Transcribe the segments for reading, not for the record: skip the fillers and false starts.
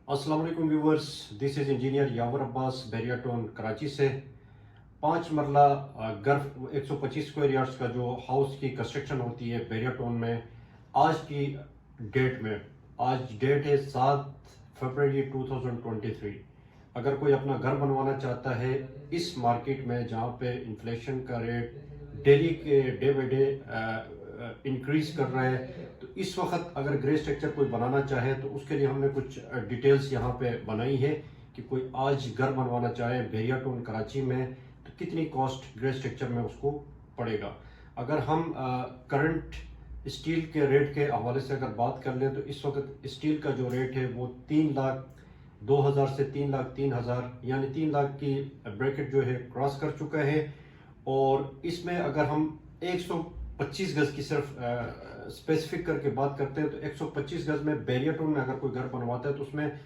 अस्सलाम वालेकुम viewers, this is engineer यावर अब्बास बैरियाटोन कराची से। 5 मरला घर 125 स्क्वायर यार्ड्स का जो हाउस की कंस्ट्रक्शन होती है बैरियाटोन में, आज की डेट में, आज डेट है 7 फरवरी 2023। अगर कोई अपना घर बनवाना चाहता है इस मार्केट में जहाँ पे इन्फ्लेशन का रेट डेली के डे बाई डे इंक्रीज कर रहा है, तो इस वक्त अगर ग्रे स्ट्रक्चर कोई बनाना चाहे तो उसके लिए हमने कुछ डिटेल्स यहाँ पे बनाई है कि कोई आज घर बनवाना चाहे बैरियाटोन कराची में तो कितनी कॉस्ट ग्रे स्ट्रक्चर में उसको पड़ेगा। अगर हम करंट स्टील के रेट के हवाले से अगर बात कर लें तो इस वक्त स्टील का जो रेट है वो 3,02,000 से 3,03,000 यानी 3 लाख की ब्रैकेट जो है क्रॉस कर चुका है। और इसमें अगर हम 125 गज की सिर्फ स्पेसिफिक करके बात करते हैं तो 125 गज में बैरियाटोन में अगर कोई घर बनवाता है तो उसमें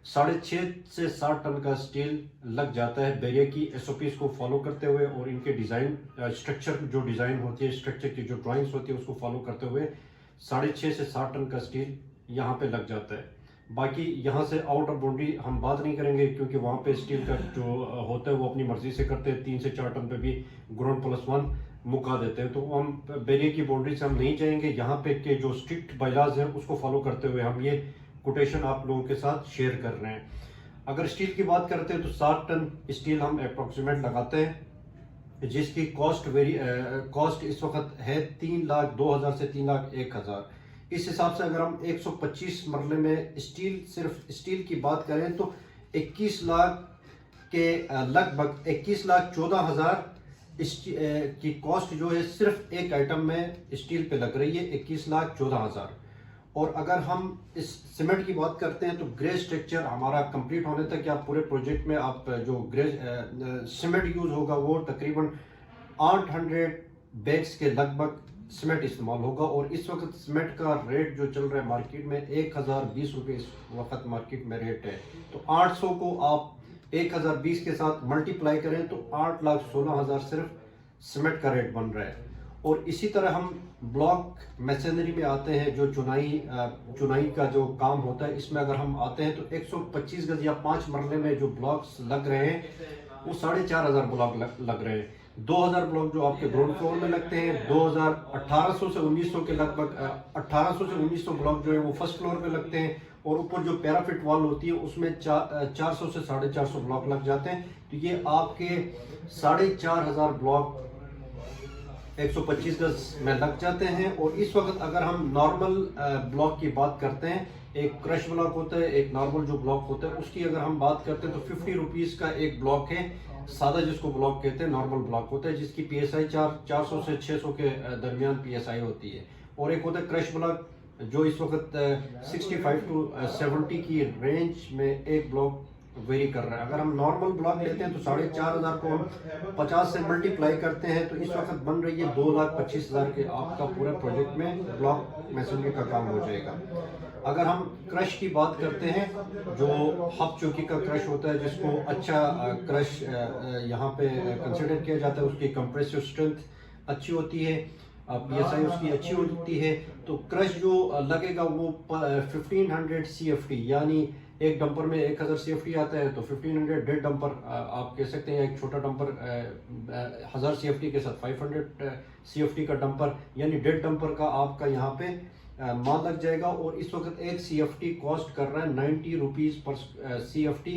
6.5 से 7 टन का स्टील लग जाता है बैरिया की एसओपीज को फॉलो करते हुए, और इनके डिज़ाइन स्ट्रक्चर जो डिज़ाइन होती है, स्ट्रक्चर की जो ड्राइंग्स होती है उसको फॉलो करते हुए 6.5 से 7 टन का स्टील यहाँ पे लग जाता है। बाकी यहाँ से आउट ऑफ बाउंड्री हम बात नहीं करेंगे क्योंकि वहाँ पे स्टील का जो होता है वो अपनी मर्जी से करते हैं। 3 से 4 टन पे भी ग्राउंड+1 मुका देते हैं, तो हम बैरिया की बाउंड्री से हम नहीं जाएंगे। यहाँ पे के जो स्ट्रिक्ट बाइलाज हैं उसको फॉलो करते हुए हम ये कोटेशन आप लोगों के साथ शेयर कर रहे हैं। अगर स्टील की बात करते हैं तो 7 टन स्टील हम अप्रोक्सीमेट लगाते हैं, जिसकी कॉस्ट इस वक्त है 3,02,000 से 3,01,000। इस हिसाब से अगर हम 125 मरले में सिर्फ स्टील की बात करें तो 21 लाख के लगभग 21,14,000 की कॉस्ट जो है सिर्फ एक आइटम में स्टील पे लग रही है, 21,14,000। और अगर हम इस सीमेंट की बात करते हैं तो ग्रे स्ट्रक्चर हमारा कंप्लीट होने तक या पूरे प्रोजेक्ट में आप जो ग्रे सीमेंट यूज होगा वो तकरीबन 800 बैग्स के लगभग सीमेंट इस्तेमाल होगा। और इस वक्त सीमेंट का रेट जो चल रहा है मार्केट में 1,020 रुपये इस वक्त मार्केट में रेट है। तो 800 को आप 1,020 के साथ मल्टीप्लाई करें तो 8,16,000 सिर्फ सीमेंट का रेट बन रहा है। और इसी तरह हम ब्लॉक मैसनरी में आते हैं, जो चुनाई का जो काम होता है, इसमें अगर हम आते हैं तो 125 गज या 5 मरले में जो ब्लॉक्स लग रहे हैं वो 4,500 ब्लॉक लग रहे हैं। 2,000 ब्लॉक जो आपके ग्राउंड फ्लोर में लगते हैं, 1800 से 1900 के लगभग 1800 से 1900 ब्लॉक जो है वो फर्स्ट फ्लोर पे लगते हैं। और ऊपर जो पैराफिट वॉल होती है उसमें 400 से 450 ब्लॉक लग जाते हैं। तो ये आपके 4,500 ब्लॉक 125 गज में लग जाते हैं। और इस वक्त अगर हम नॉर्मल ब्लॉक की बात करते हैं, एक क्रश ब्लॉक होता है, एक नॉर्मल जो ब्लॉक होता है, उसकी अगर हम बात करते हैं तो 50 रुपीज़ का एक ब्लॉक है। सादा जिसको ब्लॉक कहते हैं नॉर्मल ब्लॉक होता है, जिसकी पीएसआई 400 से 600 के दरमियान पीएसआई होती है। और एक होता है क्रश ब्लॉक जो इस वक्त 65 टू 70 की रेंज में एक ब्लॉक वेरी कर रहा है। अगर हम नॉर्मल ब्लॉक लेते हैं तो 4,500 को हम 50 से मल्टीप्लाई करते हैं तो इस वक्त बन रही है 2,25,000 के आपका पूरे प्रोजेक्ट में ब्लॉक मैसनरी का काम हो जाएगा। अगर हम क्रश की बात करते हैं, जो हब चौकी का क्रश होता है, जिसको अच्छा क्रश यहाँ पे कंसिडर किया जाता है, उसकी कंप्रेसिव स्ट्रेंथ अच्छी होती है, पीएसआई उसकी अच्छी होती है, तो क्रश जो लगेगा वो 1500 CFT यानी एक डंपर में 1,000 CFT आता है, तो 1500 डेड डंपर आप कह सकते हैं। एक छोटा डंपर 1,000 CFT के साथ 500 CFT का डंपर यानी डेड डंपर का आपका यहाँ पे माल लग जाएगा। और इस वक्त एक CFT कॉस्ट कर रहा है 90 रुपीज़ पर CFT।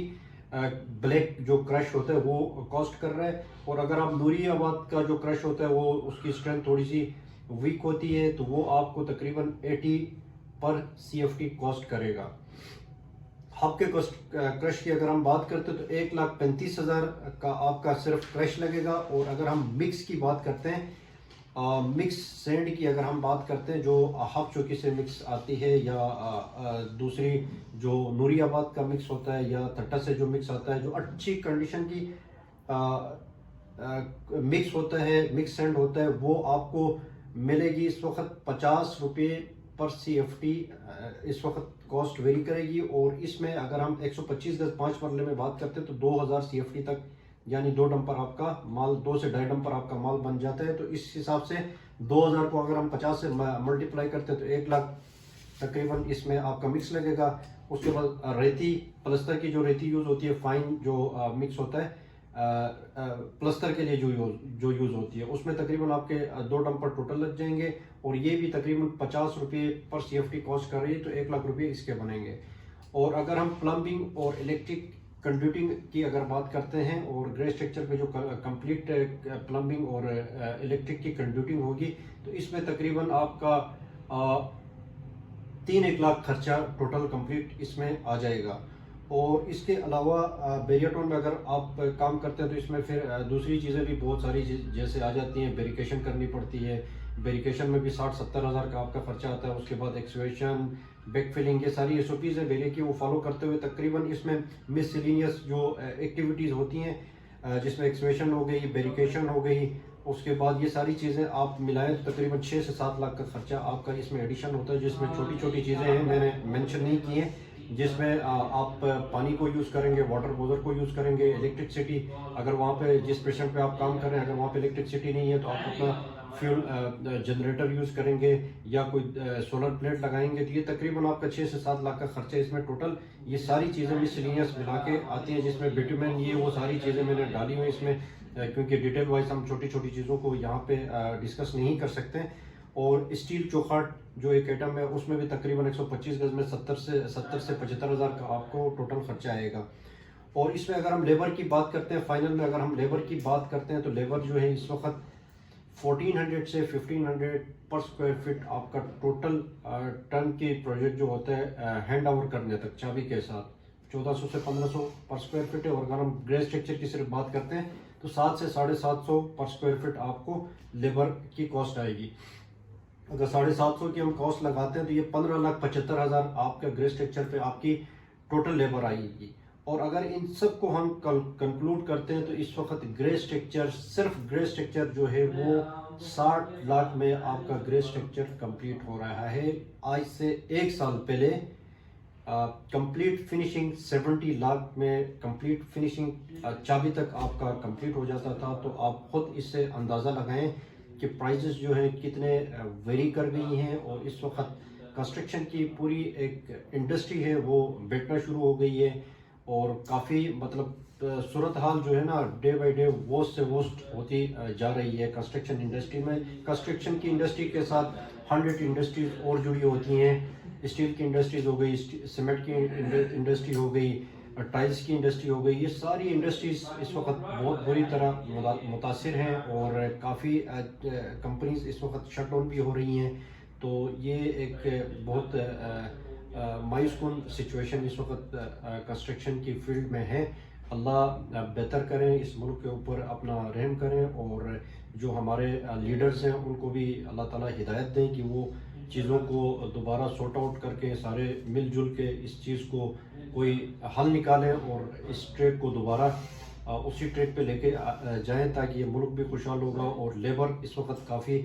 ब्लैक जो क्रश होता है वो कॉस्ट कर रहा है। और अगर आप नूरियाबाद का जो क्रश होता है वो उसकी स्ट्रेंथ थोड़ी सी वीक होती है, तो वो आपको तकरीबन 80 पर CFT कॉस्ट करेगा। हब के क्रश की अगर हम बात करते हैं तो 1,35,000 का आपका सिर्फ क्रश लगेगा। और अगर हम मिक्स की बात करते हैं, मिक्स सैंड की अगर हम बात करते हैं, जो हब चौकी से मिक्स आती है या दूसरी जो नूरियाबाद का मिक्स होता है या थट्टा से जो मिक्स आता है, जो अच्छी कंडीशन की मिक्स होता है, मिक्स सैंड होता है, वो आपको मिलेगी इस वक्त 50 रुपये पर CFT इस वक्त कॉस्ट वेरी करेगी। और इसमें अगर हम 125 गज 5 मरले में बात करते हैं तो 2,000 CFT तक यानी 2 डंपर आपका माल, 2 से 2.5 डंपर आपका माल बन जाता है। तो इस हिसाब से 2,000 को अगर हम 50 से मल्टीप्लाई करते हैं तो तकरीबन इसमें आपका मिक्स लगेगा। उसके बाद रेती, प्लस्तर की जो रेती यूज़ होती है, फाइन जो मिक्स होता है प्लस्तर के लिए जो यूज़ होती है, उसमें तकरीबन आपके 2 डंपर टोटल लग जाएंगे। और ये भी तकरीबन 50 रुपये पर CFT कॉस्ट कर रही है, तो 1 लाख रुपये इसके बनेंगे। और अगर हम प्लम्बिंग और इलेक्ट्रिक कंड्यूटिंग की अगर बात करते हैं, और ग्रे स्ट्रक्चर पे जो कंप्लीट प्लम्बिंग और इलेक्ट्रिक की कंड्यूटिंग होगी, तो इसमें तकरीबन आपका 3-1 लाख खर्चा टोटल कंप्लीट इसमें आ जाएगा। और इसके अलावा बैरियरटोन में अगर आप काम करते हैं तो इसमें फिर दूसरी चीज़ें भी बहुत सारी जैसे आ जाती हैं। बैरिकेशन करनी पड़ती है, बैरिकेशन में भी 60-70 हज़ार का आपका खर्चा आता है। उसके बाद एक्सवेशन, बैक फिलिंग, ये सारी SOPs है बेले की, वो फॉलो करते हुए तकरीबन इसमें मिसलिनियस जो एक्टिविटीज़ होती हैं, जिसमें एक्सवेशन हो गई, बैरिकेशन हो गई, उसके बाद ये सारी चीज़ें आप मिलाएं तो तकरीबन 6 से 7 लाख का खर्चा आपका इसमें एडिशन होता है। जिसमें छोटी छोटी चीज़ें हैं, मैंने मेंशन नहीं की है, जिसमें आप पानी को यूज़ करेंगे, वाटर बॉजर को यूज़ करेंगे, इलेक्ट्रिसिटी, अगर वहाँ पे जिस पेशेंट पे आप काम कर रहे हैं अगर वहाँ पे इलेक्ट्रिसिटी नहीं है तो आप अपना फ्यूल जनरेटर यूज़ करेंगे या कोई सोलर प्लेट लगाएंगे। तो ये तकरीबन आपका 6 से 7 लाख का खर्चा इसमें टोटल ये सारी चीज़ें मिसलिनियस मिला के आती हैं, जिसमें बिटुमेन, ये वो सारी चीज़ें मैंने डाली हुई इसमें, क्योंकि डिटेल वाइज हम छोटी छोटी चीज़ों को यहाँ पे डिस्कस नहीं कर सकते। और स्टील चौखट जो एक आइटम है, उसमें भी तकरीबन 125 गज में 70 से 75 हज़ार का आपको टोटल खर्चा आएगा। और इसमें अगर हम लेबर की बात करते हैं, फाइनल में अगर हम लेबर की बात करते हैं, तो लेबर जो है इस वक्त 1400 से 1500 पर स्क्वायर फीट आपका टोटल टन के प्रोजेक्ट जो होता है हैंड ओवर करने तक चाबी के साथ 1400 से 1500 पर स्क्वायर फीट है। और अगर हम ग्रे स्ट्रक्चर की सिर्फ बात करते हैं तो 7 से 750 पर स्क्वायर फीट आपको लेबर की कॉस्ट आएगी। अगर 750 की हम कॉस्ट लगाते हैं तो ये 15,75,000 आपका ग्रे स्ट्रक्चर पे आपकी टोटल लेबर आएगी। और अगर इन सब को हम कंक्लूड करते हैं तो इस वक्त ग्रे स्ट्रक्चर, सिर्फ ग्रे स्ट्रक्चर जो है वो 60 लाख में आपका ग्रे स्ट्रक्चर कंप्लीट हो रहा है। आज से 1 साल पहले कंप्लीट फिनिशिंग 70 लाख में कंप्लीट फिनिशिंग चाबी तक आपका कंप्लीट हो जाता था। तो आप खुद इससे अंदाज़ा लगाएं कि प्राइसेस जो हैं कितने वेरी कर गई हैं। और इस वक्त कंस्ट्रक्शन की पूरी एक इंडस्ट्री है वो बैठना शुरू हो गई है, और काफ़ी मतलब सूरत हाल जो है ना डे बाय डे वर्स्ट से वर्स्ट होती जा रही है कंस्ट्रक्शन इंडस्ट्री में। कंस्ट्रक्शन की इंडस्ट्री के साथ 100 इंडस्ट्रीज और जुड़ी होती हैं। स्टील की इंडस्ट्रीज हो गई, सीमेंट की इंडस्ट्री हो गई, टाइल्स की इंडस्ट्री हो गई, ये सारी इंडस्ट्रीज इस वक्त बहुत बुरी तरह मुतासिर हैं। और काफ़ी कंपनीज इस वक्त शट डाउन भी हो रही हैं। तो ये एक बहुत मायूसकुन सिचुएशन इस वक्त कंस्ट्रक्शन की फील्ड में है। अल्लाह बेहतर करें, इस मुल्क के ऊपर अपना रहम करें, और जो हमारे लीडर्स हैं उनको भी अल्लाह ताला हिदायत दें कि वो चीज़ों को दोबारा सॉर्ट आउट करके सारे मिलजुल के इस चीज़ को कोई हल निकालें और इस ट्रेड को दोबारा उसी ट्रेड पे लेके जाएं, ताकि ये मुल्क भी खुशहाल होगा। और लेबर इस वक्त काफ़ी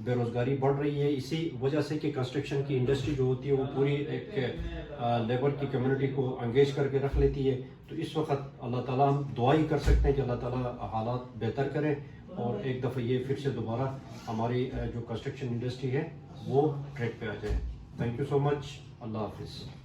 बेरोज़गारी बढ़ रही है इसी वजह से कि कंस्ट्रक्शन की इंडस्ट्री जो होती है वो पूरी एक लेबर की कम्युनिटी को एंगेज करके रख लेती है। तो इस वक्त अल्लाह ताला हम दुआ ही कर सकते हैं कि अल्लाह ताला हालात बेहतर करें और एक दफ़ा ये फिर से दोबारा हमारी जो कंस्ट्रक्शन इंडस्ट्री है वो ट्रैक पे आ जाए। Thank you so much. Allah हाफिज़।